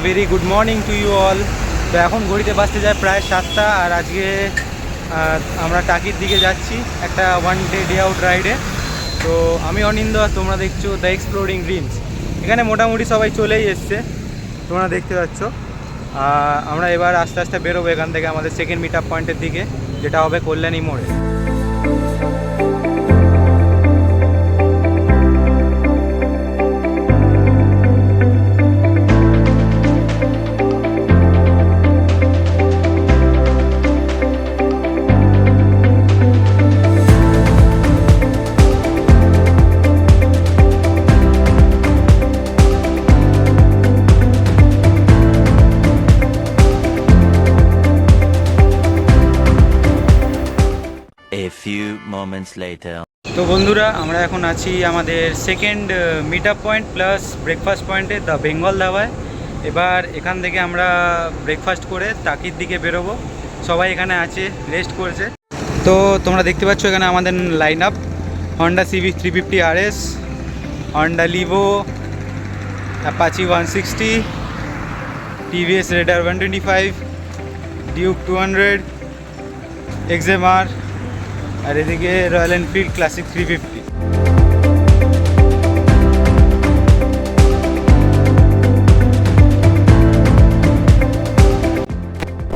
Very good morning to you all. তো এখন ঘড়িতে বাজতে যায় প্রায় 7টা। আর আজকে আমরা টাকির দিকে যাচ্ছি একটা ডে আউট রাইডে। তো আমি অনিন্দ, তোমরা দেখছো দ্য এক্সপ্লোরিং ড্রিমস। এখানে মোটামুটি সবাই চলেই এসছে, তোমরা দেখতে পাচ্ছ। আমরা এবার আস্তে আস্তে বেরোবো এখান থেকে আমাদের সেকেন্ড মিট আপ পয়েন্টের দিকে, যেটা হবে কল্যাণী মোড়ে। A few moments later. তো বন্ধুরা, আমরা এখন আছি আমাদের second meet up point plus breakfast পয়েন্টে, দ্য বেঙ্গল ধাবায়। এবার এখান থেকে আমরা ব্রেকফাস্ট করে টাকির দিকে বেরোবো। সবাই এখানে আছে, রেস্ট করছে। তো তোমরা দেখতে পাচ্ছ এখানে আমাদের line up: Honda CB 350 RS, Honda Livo, Apache 160, TVS Raider 125, Duke 200, XMR, আর এদিকে রয়্যাল এনফিল্ড ক্লাসিক 350।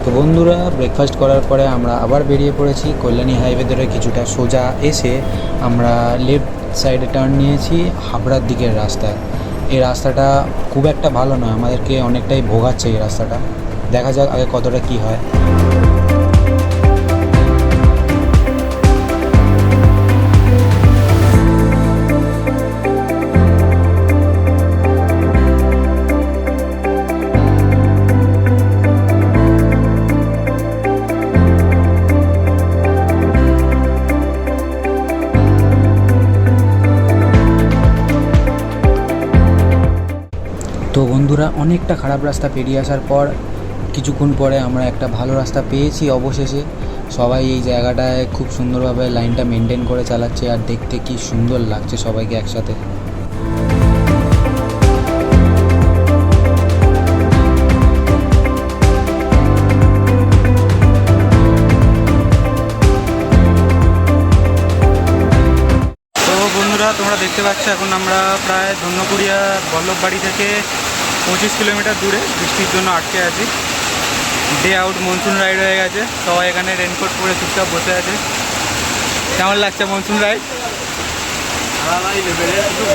তো বন্ধুরা, ব্রেকফাস্ট করার পরে আমরা আবার বেরিয়ে পড়েছি কল্যাণী হাইওয়ে ধরে কিছুটা সোজা এসে আমরা লেফট সাইডে টার্ন নিয়েছি হাবড়ার দিকের রাস্তায়। এই রাস্তাটা খুব একটা ভালো নয়, আমাদেরকে অনেকটাই ভোগাচ্ছে এই রাস্তাটা। দেখা যাক আগে কতটা কি হয়। তো বন্ধুরা, অনেকটা খারাপ রাস্তা পেরিয়ে আসার পর কিছুক্ষণ পরে আমরা একটা ভালো রাস্তা পেয়েছি অবশেষে। সবাই এই জায়গাটায় খুব সুন্দরভাবে লাইনটা মেনটেন করে চালাচ্ছে, আর দেখতে কি সুন্দর লাগছে সবাইকে একসাথে। তোমরা দেখতে পাচ্ছ এখন আমরা প্রায় ধন্যকুড়িয়া বল্লভবাড়ি থেকে 25 কিলোমিটার দূরে বৃষ্টির জন্য আটকে আছি। ডে আউট মনসুন রাইড হয়ে গেছে, সবাই এখানে রেনকোট পরে চুপচাপ বসে আছে। কেমন লাগছে মনসুন রাইড?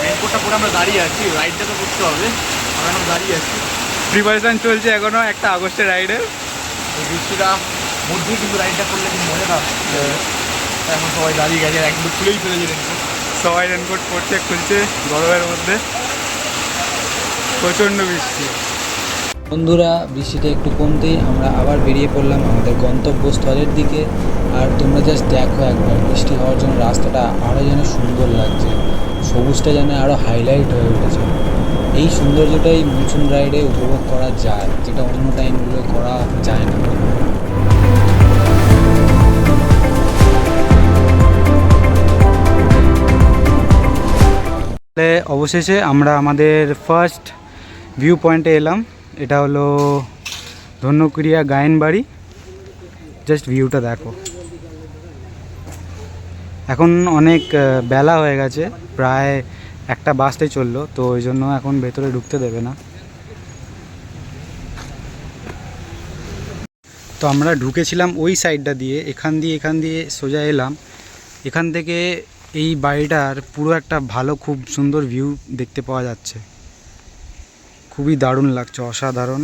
রেনকোটটা পরে আমরা দাঁড়িয়ে আছি, রাইডটা তো করতে হবে, আমরা এখন দাঁড়িয়ে আছি। প্রিপারেশান চলছে এখনও একটা আগস্টের রাইডের। এই বৃষ্টিটা মধ্যেই কিন্তু রাইডটা করলে কিন্তু মনে না। এখন সবাই দাঁড়িয়ে গেছে, একদম খুলেই ফেলেছে রেনকোট। সবাই রেনকোট পরছে, খুলছে গরমের মধ্যে, প্রচণ্ড বৃষ্টি। বন্ধুরা, বৃষ্টিটা একটু কমতেই আমরা আবার বেরিয়ে পড়লাম আমাদের গন্তব্যস্থলের দিকে। আর তোমরা জাস্ট দেখো একবার, বৃষ্টি হওয়ার জন্য রাস্তাটা আরও যেন সুন্দর লাগছে, সবুজটা যেন আরও হাইলাইট হয়ে উঠেছে। এই সৌন্দর্যটাই মনসুন রাইডে উপভোগ করা যায়, যেটা অন্য টাইমগুলো করা যায় না। অবশেষে আমরা আমাদের ফার্স্ট ভিউ পয়েন্টে এলাম। এটা হলো ধন্যকুড়িয়া গায়েনবাড়ি। জাস্ট ভিউটা দেখো। এখন অনেক বেলা হয়ে গেছে, প্রায় একটা বাসতে চললো, তো ওই জন্য এখন ভেতরে ঢুকতে দেবে না। তো আমরা ঢুকেছিলাম ওই সাইডটা দিয়ে, এখান দিয়ে সোজা এলাম। এখান থেকে এই বাড়িটার পুরো একটা ভালো, খুব সুন্দর ভিউ দেখতে পাওয়া যাচ্ছে। খুবই দারুণ লাগছে, অসাধারণ।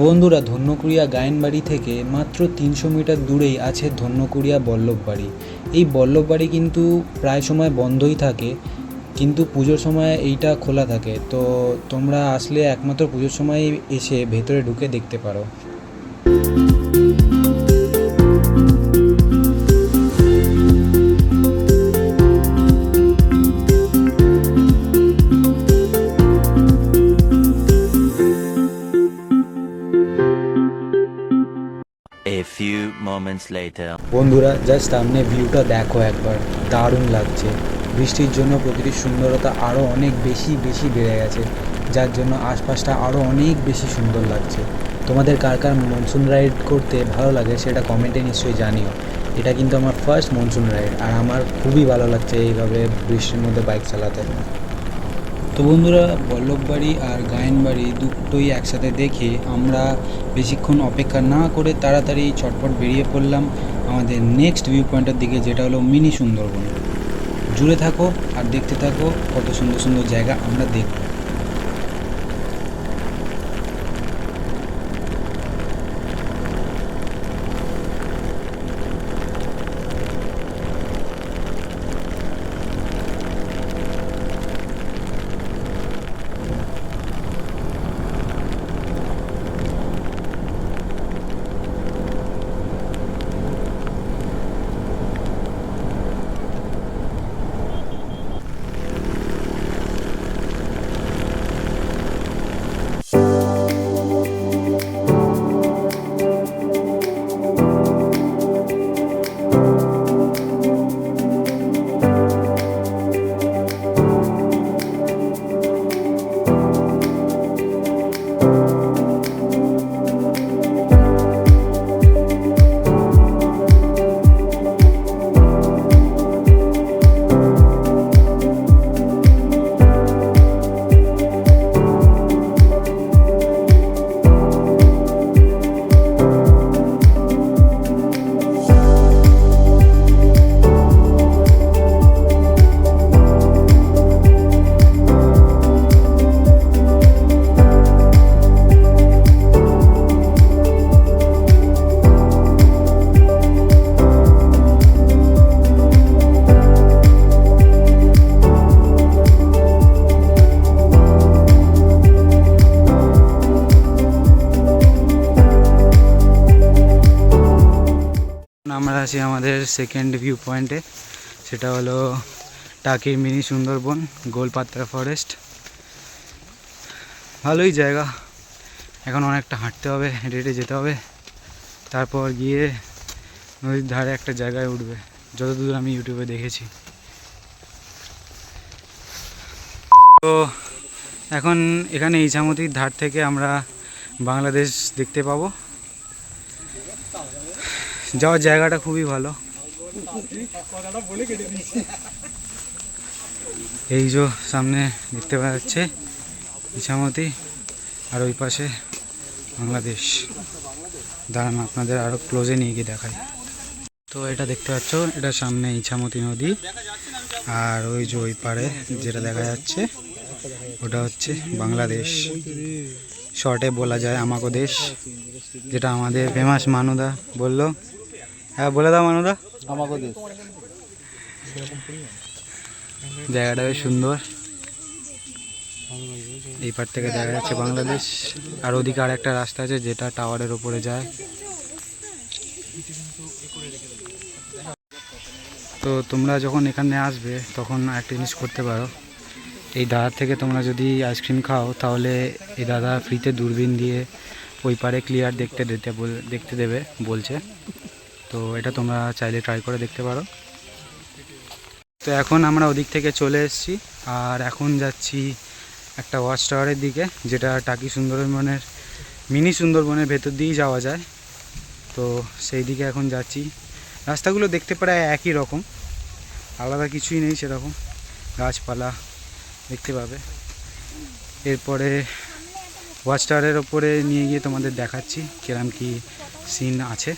বন্ধুরা, ধন্যকুড়িয়া গায়েনবাড়ি থেকে মাত্র 300 মিটার দূরেই আছে ধন্যকুড়িয়া বল্লভবাড়ি। এই বল্লভবাড়ি কিন্তু প্রায় সময় বন্ধই থাকে, কিন্তু পুজোর সময় এইটা খোলা থাকে। তো তোমরা আসলে একমাত্র পুজোর সময় এসে ভেতরে ঢুকে দেখতে পারো। A few moments later. বন্ধুরা, জাস্ট সামনে ভিউটা দেখো একবার, দারুণ লাগছে। বৃষ্টির জন্য প্রকৃতির সুন্দরতা আরও অনেক বেশি বেড়ে গেছে, যার জন্য আশপাশটা আরও অনেক বেশি সুন্দর লাগছে। তোমাদের কার কার মনসুন রাইড করতে ভালো লাগে সেটা কমেন্টে নিশ্চয়ই জানিও। এটা কিন্তু আমার ফার্স্ট মনসুন রাইড, আর আমার খুবই ভালো লাগছে এইভাবে বৃষ্টির মধ্যে বাইক চালাতে। তো বন্ধুরা, বল্লভবাড়ি আর গায়েনবাড়ি দুটোই একসাথে দেখে আমরা বেশিক্ষণ অপেক্ষা না করে তাড়াতাড়ি চটপট বেরিয়ে পড়লাম আমাদের নেক্সট ভিউ পয়েন্টের দিকে, যেটা হলো মিনি সুন্দরবন। জুড়ে থাকো আর দেখতে থাকো কত সুন্দর সুন্দর জায়গা আমরা দেখব। আমরা আছি আমাদের সেকেন্ড ভিউ পয়েন্টে, সেটা হলো টাকির মিনি সুন্দরবন, গোলপাত্রা ফরেস্ট। ভালোই জায়গা, এখন অনেকটা হাঁটতে হবে, হেঁটে যেতে হবে, তারপর গিয়ে নদীর ধারে একটা জায়গায় উঠবে, যতদূর আমি ইউটিউবে দেখেছি। তো এখন এখানে ইছামতির ধার থেকে আমরা বাংলাদেশ দেখতে পাবো। যাওয়ার জায়গাটা খুবই ভালো। এই যে সামনে দেখতে পাওয়া যাচ্ছে ইছামতি, আর ওই পাশে বাংলাদেশ। দাঁড়ান আপনাদের আরও ক্লোজে নিয়ে গিয়ে দেখাই। তো এটা দেখতে পাচ্ছ, এটা সামনে ইছামতি নদী, আর ওই যে ওই পারে যেটা দেখা যাচ্ছে ওটা হচ্ছে বাংলাদেশ। শর্টে বলা যায় আমাগো দেশ, যেটা আমাদের ফেমাস মানুদা বললো। হ্যাঁ বলে দাও মানুদা, আমাগো দেশ। জায়গাটা বেশ সুন্দর, এই পার থেকে দেখা যাচ্ছে বাংলাদেশ, আর ওদিকে আর একটা রাস্তা আছে যেটা টাওয়ারের ওপরে যায়। তো তোমরা যখন এখানে আসবে তখন একটা জিনিস করতে পারো, এই দাদার থেকে তোমরা যদি আইসক্রিম খাও তাহলে এই দাদা ফ্রিতে দূরবীন দিয়ে ওই পারে ক্লিয়ার দেখতে দেবে বলছে। তো এটা তোমরা চাইলে ট্রাই করে দেখতে পারো। তো এখন আমরা ওদিক থেকে চলে এসেছি, আর এখন যাচ্ছি একটা ওয়াচ টাওয়ারের দিকে, যেটা টাকি সুন্দরবনের মিনি সুন্দরবনের ভেতর দিয়েই যাওয়া যায়। তো সেই দিকে এখন যাচ্ছি। রাস্তাগুলো দেখতে প্রায় একই রকম, আলাদা কিছুই নেই সেরকম, গাছপালা দেখতে পাবে। এরপরে ওয়াচ টাওয়ারের ওপরে নিয়ে গিয়ে তোমাদের দেখাচ্ছি কিরম কি সিন আছে।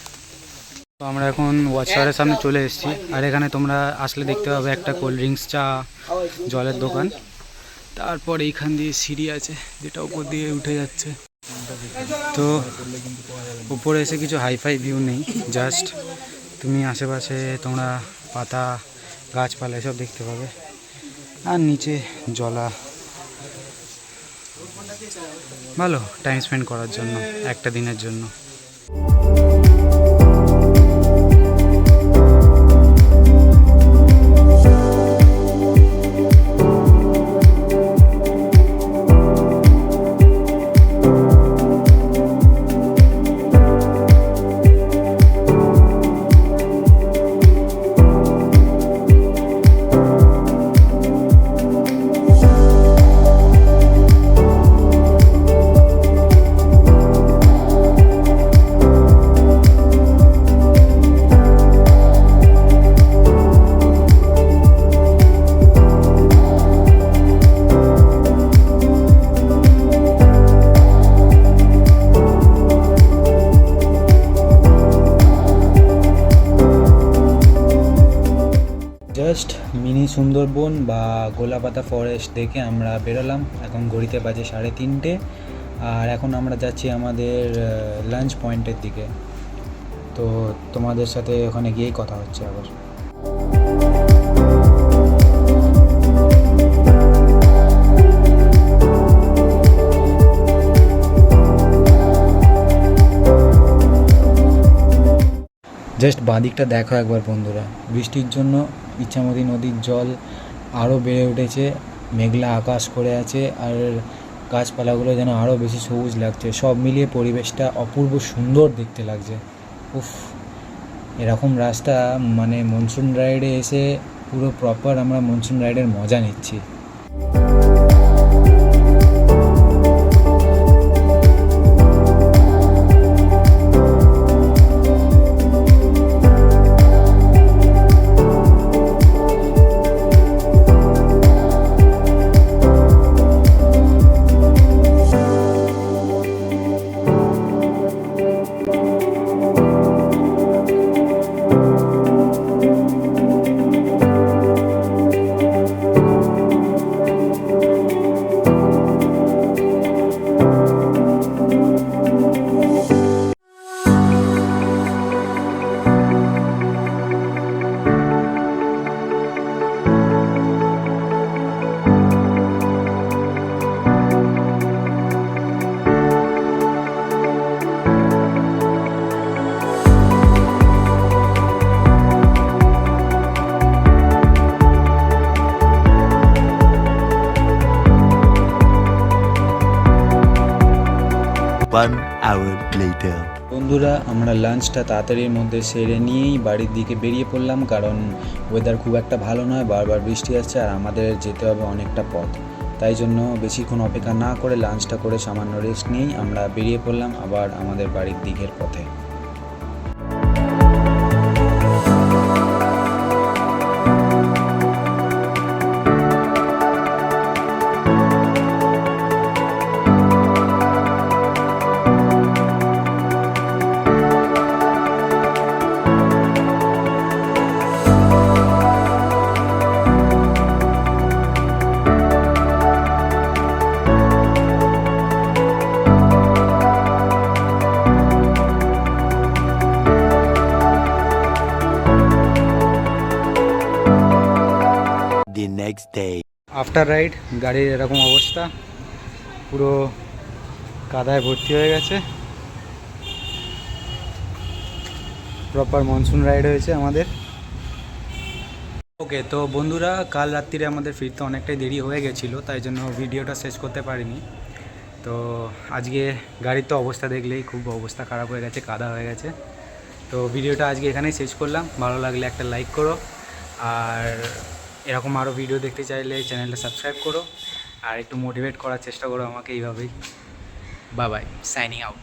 তো আমরা এখন ওয়াচ টাওয়ারের সামনে চলে এসেছি, আর এখানে তোমরা আসলে দেখতে পাবে একটা কোল্ড ড্রিঙ্কস, চা, জলের দোকান। তারপর এইখান দিয়ে সিঁড়ি আছে যেটা উপর দিয়ে উঠে যাচ্ছে। তো উপরে এসে কিছু হাইফাই ভিউ নেই, জাস্ট তুমি আশেপাশে তোমরা পাতা গাছপালা এসব দেখতে পাবে, আর নিচে জলা। ভালো টাইম স্পেন্ড করার জন্য একটা দিনের জন্য। জাস্ট মিনি সুন্দরবন বা গোলাপাতা ফরেস্ট দেখে আমরা বেরোলাম। এখন ঘড়িতে বাজে 3:30, আর এখন আমরা যাচ্ছি আমাদের লাঞ্চ পয়েন্টের দিকে। তো তোমাদের সাথে ওখানে গিয়েই কথা হচ্ছে আবার। জাস্ট বাঁদিকটা দেখো একবার বন্ধুরা, বৃষ্টির জন্য ইচ্ছামতি নদীর জল আরও বেড়ে উঠেছে, মেঘলা আকাশ করে আছে, আর গাছপালাগুলো যেন আরও বেশি সবুজ লাগছে। সব মিলিয়ে পরিবেশটা অপূর্ব সুন্দর দেখতে লাগছে। উফ, এরকম রাস্তা মানে মনসুন রাইডে এসে পুরো প্রপার আমরা মনসুন রাইডের মজা নিচ্ছি। One hour later. বন্ধুরা, আমরা লাঞ্চটা তাড়াতাড়ির মধ্যে সেরে নিয়েই বাড়ির দিকে বেরিয়ে পড়লাম, কারণ ওয়েদার খুব একটা ভালো নয়, বারবার বৃষ্টি আসছে আর আমাদের যেতে হবে অনেকটা পথ। তাই জন্য বেশিক্ষণ অপেক্ষা না করে লাঞ্চটা করে সামান্য রেস্ট নিয়েই আমরা বেরিয়ে পড়লাম আবার আমাদের বাড়ির দিকের পথে। The next day. After ride গাড়ির এরকম অবস্থা, পুরো কাদায় ভর্তি হয়ে গেছে। প্রপার মনসুন রাইড হয়েছে আমাদের। ওকে, তো বন্ধুরা, কাল রাত্রিরে আমাদের ফিরতে অনেকটাই দেরি হয়ে গেছিলো, তাই জন্য ভিডিওটা শেষ করতে পারিনি। তো আজকে গাড়ির তো অবস্থা দেখলেই খুব অবস্থা খারাপ হয়ে গেছে, কাদা হয়ে গেছে। তো ভিডিওটা আজকে এখানেই শেষ করলাম। ভালো লাগলে একটা লাইক করো, আর এরকম আরও ভিডিও দেখতে চাইলে চ্যানেলটা সাবস্ক্রাইব করো, আর একটু মোটিভেট করার চেষ্টা করো আমাকে এইভাবেই। Bye bye, signing out.